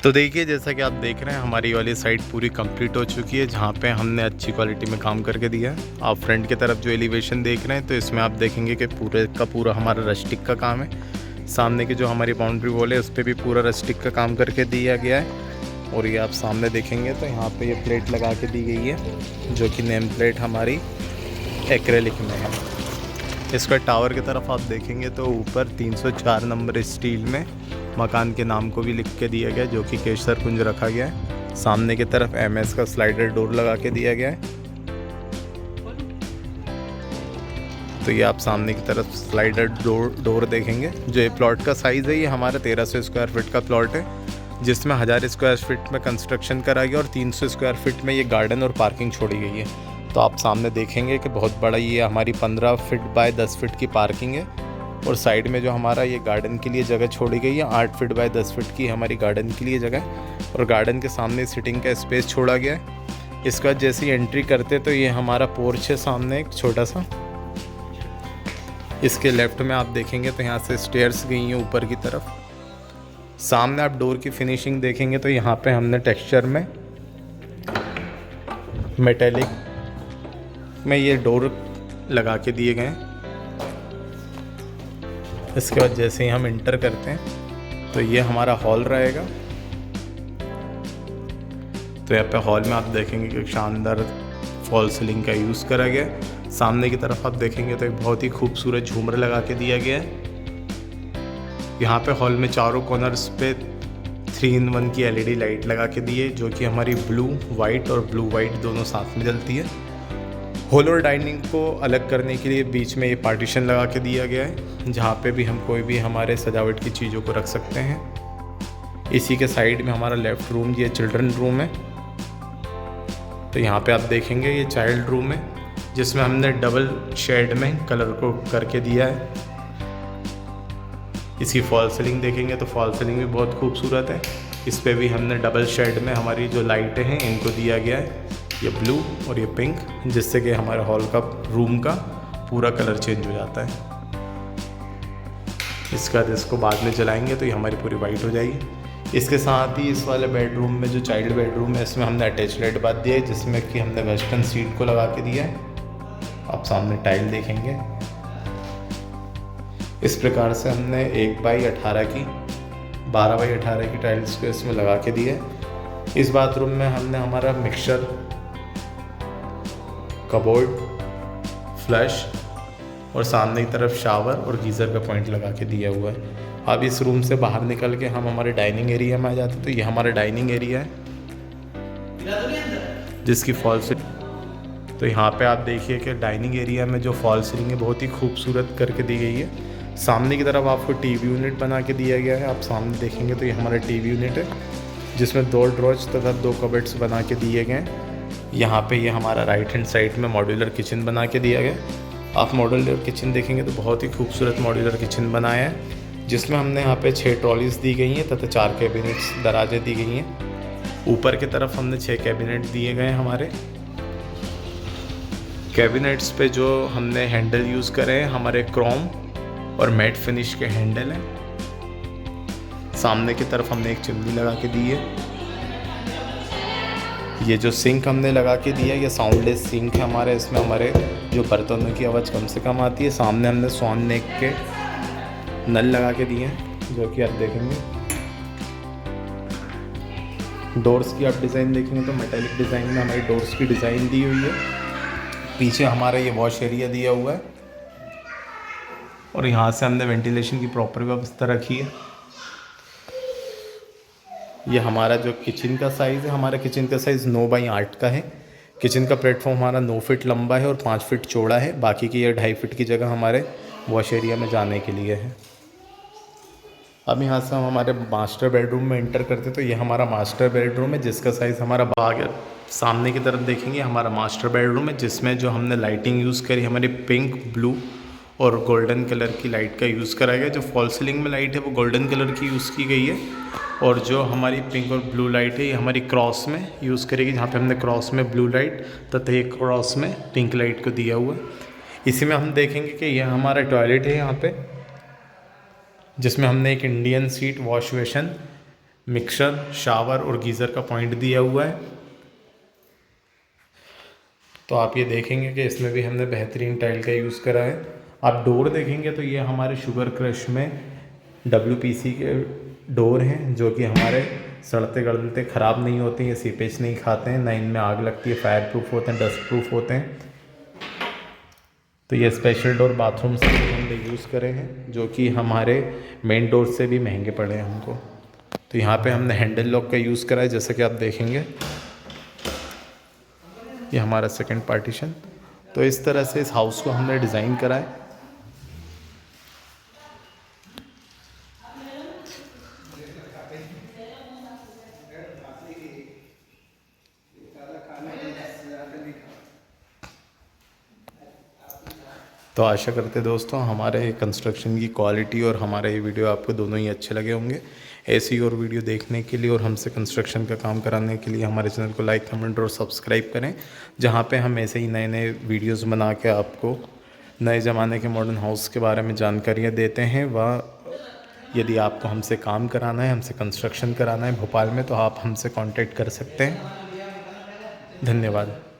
तो देखिए, जैसा कि आप देख रहे हैं, हमारी वाली साइड पूरी कंप्लीट हो चुकी है, जहाँ पे हमने अच्छी क्वालिटी में काम करके दिया है। आप फ्रंट की तरफ जो एलिवेशन देख रहे हैं, तो इसमें आप देखेंगे कि पूरे का पूरा हमारा रस्टिक का काम है। सामने की जो हमारी बाउंड्री वॉल है, उस पर भी पूरा रस्टिक का काम करके दिया गया है। और ये आप सामने देखेंगे तो यहाँ पे ये प्लेट लगा के दी गई है, जो कि नेम प्लेट हमारी एक्रेलिक में है। इसका टावर की तरफ आप देखेंगे तो ऊपर 304 नंबर स्टील में मकान के नाम को भी लिख के दिया गया, जो कि केशर कुंज रखा गया है। सामने की तरफ एमएस का स्लाइडर डोर लगा के दिया गया है। तो ये आप सामने की तरफ स्लाइडर डोर देखेंगे। जो ये प्लॉट का साइज़ है, ये हमारा 1300 स्क्वायर फीट का प्लॉट है, जिसमें 1000 स्क्वायर फीट में कंस्ट्रक्शन करा गया और 300 स्क्वायर फीट में ये गार्डन और पार्किंग छोड़ी गई है। तो आप सामने देखेंगे कि बहुत बड़ा ये हमारी 15 फीट बाय 10 फीट की पार्किंग है। और साइड में जो हमारा ये गार्डन के लिए जगह छोड़ी गई है, 8 फीट बाय 10 फीट की हमारी गार्डन के लिए जगह है। और गार्डन के सामने सिटिंग का स्पेस छोड़ा गया है। इसका जैसे ही एंट्री करते तो ये हमारा पोर्च है सामने एक छोटा सा। इसके लेफ्ट में आप देखेंगे तो यहाँ से स्टेयर्स गई हैं ऊपर की तरफ। सामने आप डोर की फिनिशिंग देखेंगे तो यहाँ पे हमने टेक्सचर में मेटेलिक में ये डोर लगा के दिए गए हैं। इसके बाद जैसे ही हम इंटर करते हैं तो ये हमारा हॉल रहेगा। तो यहाँ पे हॉल में आप देखेंगे कि शानदार फॉल सीलिंग का यूज़ करा गया है। सामने की तरफ आप देखेंगे तो एक बहुत ही खूबसूरत झूमर लगा के दिया गया है। यहाँ पे हॉल में चारों कॉर्नर्स पे 3-in-1 की एलईडी लाइट लगा के दी है, जो कि हमारी ब्लू वाइट और ब्लू वाइट दोनों साथ में जलती है। हॉल और डाइनिंग को अलग करने के लिए बीच में ये पार्टीशन लगा के दिया गया है, जहाँ पे भी हम कोई भी हमारे सजावट की चीज़ों को रख सकते हैं। इसी के साइड में हमारा लेफ़्ट रूम ये चिल्ड्रन रूम है। तो यहाँ पे आप देखेंगे ये चाइल्ड रूम है, जिसमें हमने डबल शेड में कलर को करके दिया है। इसकी फॉल सीलिंग देखेंगे तो फॉल सीलिंग भी बहुत खूबसूरत है। इस पर भी हमने डबल शेड में हमारी जो लाइटें हैं इनको दिया गया है, ये ब्लू और ये पिंक, जिससे कि हमारे हॉल का रूम का पूरा कलर चेंज हो जाता है। इसके बाद इसको बाद में जलाएंगे तो ये हमारी पूरी वाइट हो जाएगी। इसके साथ ही इस वाले बेडरूम में जो चाइल्ड बेडरूम है, इसमें हमने अटैच लाइट बात दिया है, जिसमें कि हमने वेस्टर्न सीट को लगा के दिया है। आप सामने टाइल देखेंगे, इस प्रकार से हमने 1/18 की 12/18 की टाइल्स को इसमें लगा के दिए। इस बाथरूम में हमने हमारा मिक्सर, कबोर्ड, फ्लश और सामने की तरफ शावर और गीज़र का पॉइंट लगा के दिया हुआ है। अब इस रूम से बाहर निकल के हम हमारे डाइनिंग एरिया में आ जाते हैं। तो ये हमारा डाइनिंग एरिया है, जिसकी फॉल सीलिंग, तो यहाँ पे आप देखिए कि डाइनिंग एरिया में जो फॉल सीलिंग है बहुत ही खूबसूरत करके दी गई है। सामने की तरफ आपको टीवी यूनिट बना के दिया गया है। आप सामने देखेंगे तो ये हमारा टीवी यूनिट है, जिसमें 2 ड्रॉज तथा 2 कबर्ड्स बना के दिए गए हैं। यहाँ पे ये हमारा राइट हैंड साइड में मॉड्यूलर किचन बना के दिया गया। आप मॉड्यूलर किचन देखेंगे तो बहुत ही खूबसूरत मॉड्यूलर किचन बनाया है, जिसमें हमने यहाँ पे 6 ट्रॉलीज दी गई हैं तथा 4 कैबिनेट्स दराजें दी गई हैं। ऊपर की तरफ हमने 6 कैबिनेट दिए गए हैं। हमारे कैबिनेट्स पे जो हमने हैंडल यूज़ करे हैं, हमारे क्रोम और मैट फिनिश के हैंडल हैं। सामने की तरफ हमने एक चिमनी लगा के दी है। ये जो सिंक हमने लगा के दिया है, ये साउंडलेस सिंक है हमारे। इसमें हमारे जो बर्तनों की आवाज़ कम से कम आती है। सामने हमने स्वान नेक के नल लगा के दिए हैं, जो कि आप देखेंगे। डोर्स की आप डिज़ाइन देखेंगे तो मेटालिक डिज़ाइन में हमारी डोर्स की डिज़ाइन दी हुई है। पीछे हमारा ये वॉश एरिया दिया हुआ है, और यहाँ से हमने वेंटिलेशन की प्रॉपर व्यवस्था रखी है। ये हमारा जो किचन का साइज़ है, हमारा किचन का साइज़ 9/8 का है। किचन का प्लेटफॉर्म हमारा 9 फीट लंबा है और 5 फीट चौड़ा है। बाकी की ये 2.5 फीट की जगह हमारे वॉश एरिया में जाने के लिए है। अब यहाँ से हम हमारे मास्टर बेडरूम में एंटर करते हैं। तो ये हमारा मास्टर बेडरूम है, जिसका साइज़ हमारा बाग है। सामने की तरफ देखेंगे हमारा मास्टर बेडरूम है, जिसमें जो हमने लाइटिंग यूज़ करी हमारी पिंक, ब्लू और गोल्डन कलर की लाइट का यूज़ करा गया। जो फॉल सीलिंग में लाइट है वो गोल्डन कलर की यूज़ की गई है, और जो हमारी पिंक और ब्लू लाइट है ये हमारी क्रॉस में यूज़ करेगी, जहाँ पे हमने क्रॉस में ब्लू लाइट तथा एक क्रॉस में पिंक लाइट को दिया हुआ है। इसी में हम देखेंगे कि यह हमारा टॉयलेट है यहाँ पे, जिसमें हमने एक Indian seat wash basin mixer, shower और गीज़र का पॉइंट दिया हुआ है। तो आप ये देखेंगे कि इसमें भी हमने बेहतरीन टाइल का यूज़ करा है। आप डोर देखेंगे तो ये हमारे शुगर क्रश में WPC के डोर हैं, जो कि हमारे सड़ते गलते ख़राब नहीं होते हैं, ये सीपेज नहीं खाते हैं, ना इनमें आग लगती है, फायर प्रूफ होते हैं, डस्ट प्रूफ होते हैं। तो ये स्पेशल डोर बाथरूम से भी हमने यूज़ करे हैं, जो कि हमारे मेन डोर से भी महंगे पड़े हैं हमको। तो यहाँ पे हमने हैंडल लॉक का यूज़ करा है, जैसा कि आप देखेंगे। ये हमारा सेकंड पार्टीशन। तो इस तरह से इस हाउस को हमने डिज़ाइन करा है। तो आशा करते दोस्तों हमारे कंस्ट्रक्शन की क्वालिटी और हमारा ये वीडियो आपको दोनों ही अच्छे लगे होंगे। ऐसी और वीडियो देखने के लिए और हमसे कंस्ट्रक्शन का काम कराने के लिए हमारे चैनल को लाइक, कमेंट और सब्सक्राइब करें, जहाँ पे हम ऐसे ही नए नए वीडियोस बना के आपको नए ज़माने के मॉडर्न हाउस के बारे में जानकारियाँ देते हैं। यदि आपको हमसे काम कराना है, हमसे कंस्ट्रक्शन कराना है भोपाल में, तो आप हमसे कॉन्टेक्ट कर सकते हैं। धन्यवाद।